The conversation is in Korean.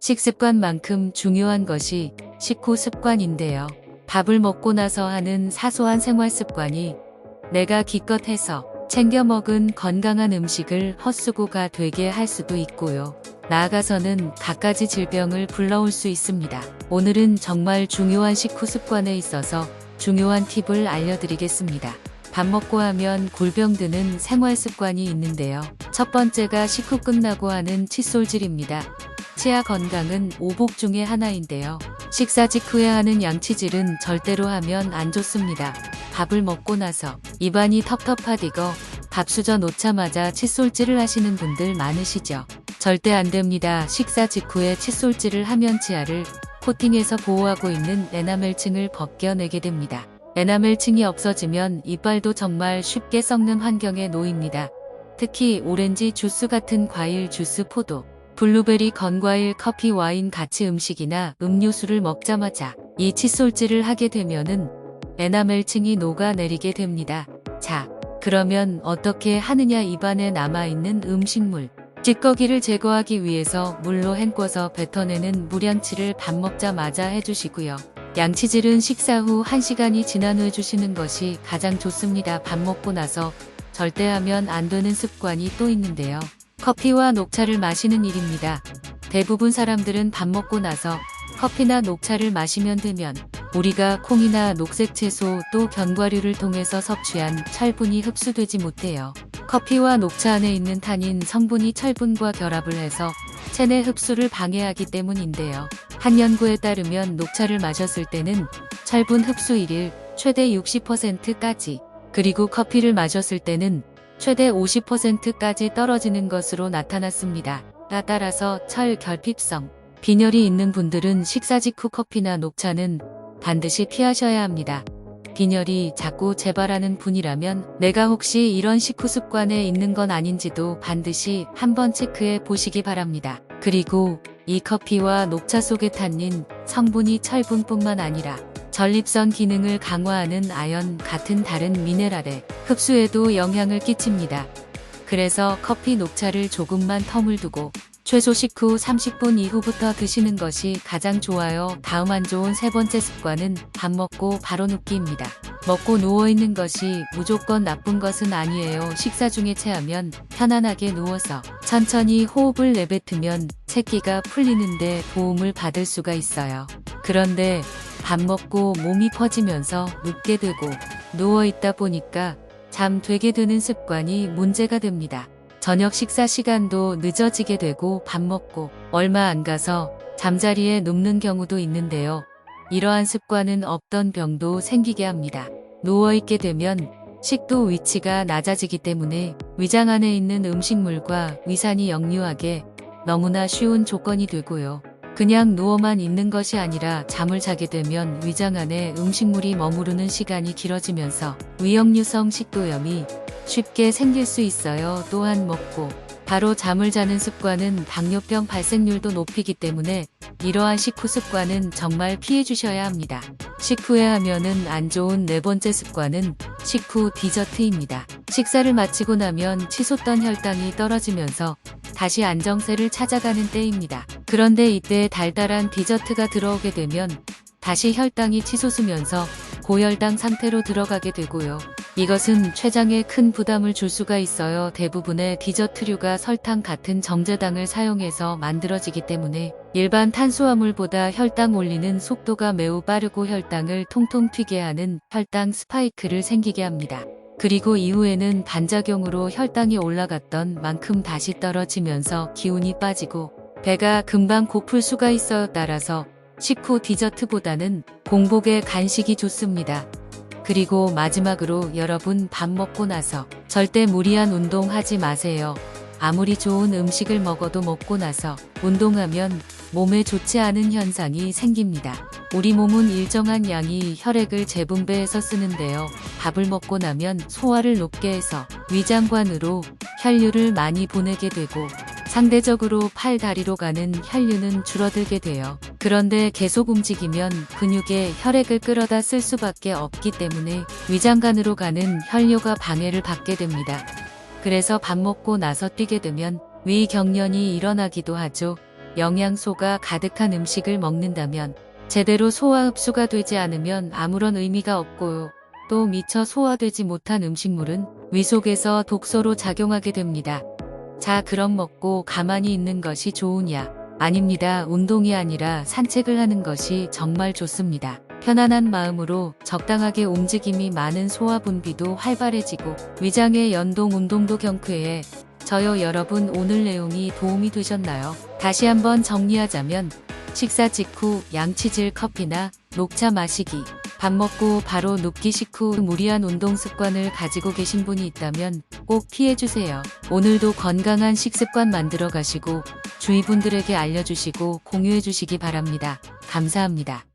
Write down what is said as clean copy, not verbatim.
식습관만큼 중요한 것이 식후 습관인데요. 밥을 먹고 나서 하는 사소한 생활 습관이 내가 기껏 해서 챙겨 먹은 건강한 음식을 헛수고가 되게 할 수도 있고요. 나아가서는 갖가지 질병을 불러올 수 있습니다. 오늘은 정말 중요한 식후 습관에 있어서 중요한 팁을 알려드리겠습니다. 밥 먹고 하면 굴병 드는 생활 습관이 있는데요. 첫 번째가 식후 끝나고 하는 칫솔질입니다. 치아 건강은 오복 중의 하나인데요. 식사 직후에 하는 양치질은 절대로 하면 안 좋습니다. 밥을 먹고 나서 입안이 텁텁하디거 밥 수저 놓자마자 칫솔질을 하시는 분들 많으시죠? 절대 안 됩니다. 식사 직후에 칫솔질을 하면 치아를 코팅해서 보호하고 있는 에나멜층을 벗겨내게 됩니다. 에나멜층이 없어지면 이빨도 정말 쉽게 썩는 환경에 놓입니다. 특히 오렌지 주스 같은 과일 주스, 포도, 블루베리, 건과일, 커피, 와인 같이 음식이나 음료수를 먹자마자 이 칫솔질을 하게 되면은 에나멜층이 녹아내리게 됩니다. 자, 그러면 어떻게 하느냐? 입안에 남아있는 음식물, 찌꺼기를 제거하기 위해서 물로 헹궈서 뱉어내는 물양치를 밥 먹자마자 해주시고요. 양치질은 식사 후 1시간이 지난 후 해주시는 것이 가장 좋습니다. 밥 먹고 나서 절대 하면 안 되는 습관이 또 있는데요. 커피와 녹차를 마시는 일입니다. 대부분 사람들은 밥 먹고 나서 커피나 녹차를 마시면 되면 우리가 콩이나 녹색 채소 또 견과류를 통해서 섭취한 철분이 흡수되지 못해요. 커피와 녹차 안에 있는 타닌 성분이 철분과 결합을 해서 체내 흡수를 방해하기 때문인데요. 한 연구에 따르면 녹차를 마셨을 때는 철분 흡수율이 최대 60%까지, 그리고 커피를 마셨을 때는 최대 50%까지 떨어지는 것으로 나타났습니다. 따라서 철 결핍성, 빈혈이 있는 분들은 식사 직후 커피나 녹차는 반드시 피하셔야 합니다. 빈혈이 자꾸 재발하는 분이라면 내가 혹시 이런 식후 습관에 있는 건 아닌지도 반드시 한번 체크해 보시기 바랍니다. 그리고 이 커피와 녹차 속의 탄닌 성분이 철분뿐만 아니라 전립선 기능을 강화하는 아연 같은 다른 미네랄의 흡수에도 영향을 끼칩니다. 그래서 커피, 녹차를 조금만 텀을 두고 최소 식후 30분 이후부터 드시는 것이 가장 좋아요. 다음 안 좋은 세 번째 습관은 밥 먹고 바로 눕기입니다. 먹고 누워있는 것이 무조건 나쁜 것은 아니에요. 식사 중에 체하면 편안하게 누워서 천천히 호흡을 내뱉으면 체기가 풀리는데 도움을 받을 수가 있어요. 그런데 밥 먹고 몸이 퍼지면서 눕게 되고 누워있다 보니까 잠되게 되는 습관이 문제가 됩니다. 저녁 식사 시간도 늦어지게 되고 밥 먹고 얼마 안 가서 잠자리에 눕는 경우도 있는데요. 이러한 습관은 없던 병도 생기게 합니다. 누워있게 되면 식도 위치가 낮아지기 때문에 위장 안에 있는 음식물과 위산이 역류하게 너무나 쉬운 조건이 되고요. 그냥 누워만 있는 것이 아니라 잠을 자게 되면 위장 안에 음식물이 머무르는 시간이 길어지면서 위역류성 식도염이 쉽게 생길 수 있어요. 또한 먹고 바로 잠을 자는 습관은 당뇨병 발생률도 높이기 때문에 이러한 식후 습관은 정말 피해 주셔야 합니다. 식후에 하면은 안 좋은 네 번째 습관은 식후 디저트입니다. 식사를 마치고 나면 치솟던 혈당이 떨어지면서 다시 안정세를 찾아가는 때입니다. 그런데 이때 달달한 디저트가 들어오게 되면 다시 혈당이 치솟으면서 고혈당 상태로 들어가게 되고요. 이것은 췌장에 큰 부담을 줄 수가 있어요. 대부분의 디저트류가 설탕 같은 정제당을 사용해서 만들어지기 때문에 일반 탄수화물보다 혈당 올리는 속도가 매우 빠르고 혈당을 통통 튀게 하는 혈당 스파이크를 생기게 합니다. 그리고 이후에는 반작용으로 혈당이 올라갔던 만큼 다시 떨어지면서 기운이 빠지고 배가 금방 고플 수가 있어요. 따라서 식후 디저트보다는 공복에 간식이 좋습니다. 그리고 마지막으로 여러분 밥 먹고 나서 절대 무리한 운동하지 마세요. 아무리 좋은 음식을 먹어도 먹고 나서 운동하면 몸에 좋지 않은 현상이 생깁니다. 우리 몸은 일정한 양의 혈액을 재분배해서 쓰는데요. 밥을 먹고 나면 소화를 높게 해서 위장관으로 혈류를 많이 보내게 되고 상대적으로 팔, 다리로 가는 혈류는 줄어들게 돼요. 그런데 계속 움직이면 근육에 혈액을 끌어다 쓸 수밖에 없기 때문에 위장관으로 가는 혈류가 방해를 받게 됩니다. 그래서 밥 먹고 나서 뛰게 되면 위경련이 일어나기도 하죠. 영양소가 가득한 음식을 먹는다면 제대로 소화 흡수가 되지 않으면 아무런 의미가 없고요. 또 미처 소화되지 못한 음식물은 위 속에서 독소로 작용하게 됩니다. 자, 그럼 먹고 가만히 있는 것이 좋으냐? 아닙니다. 운동이 아니라 산책을 하는 것이 정말 좋습니다. 편안한 마음으로 적당하게 움직임이 많은 소화 분비도 활발해지고 위장의 연동 운동도 경쾌해. 저요 여러분, 오늘 내용이 도움이 되셨나요? 다시 한번 정리하자면 식사 직후 양치질 커피나 녹차 마시기, 밥 먹고 바로 눕기 식후 무리한 운동 습관을 가지고 계신 분이 있다면 꼭 피해주세요. 오늘도 건강한 식습관 만들어 가시고 주위 분들에게 알려주시고 공유해 주시기 바랍니다. 감사합니다.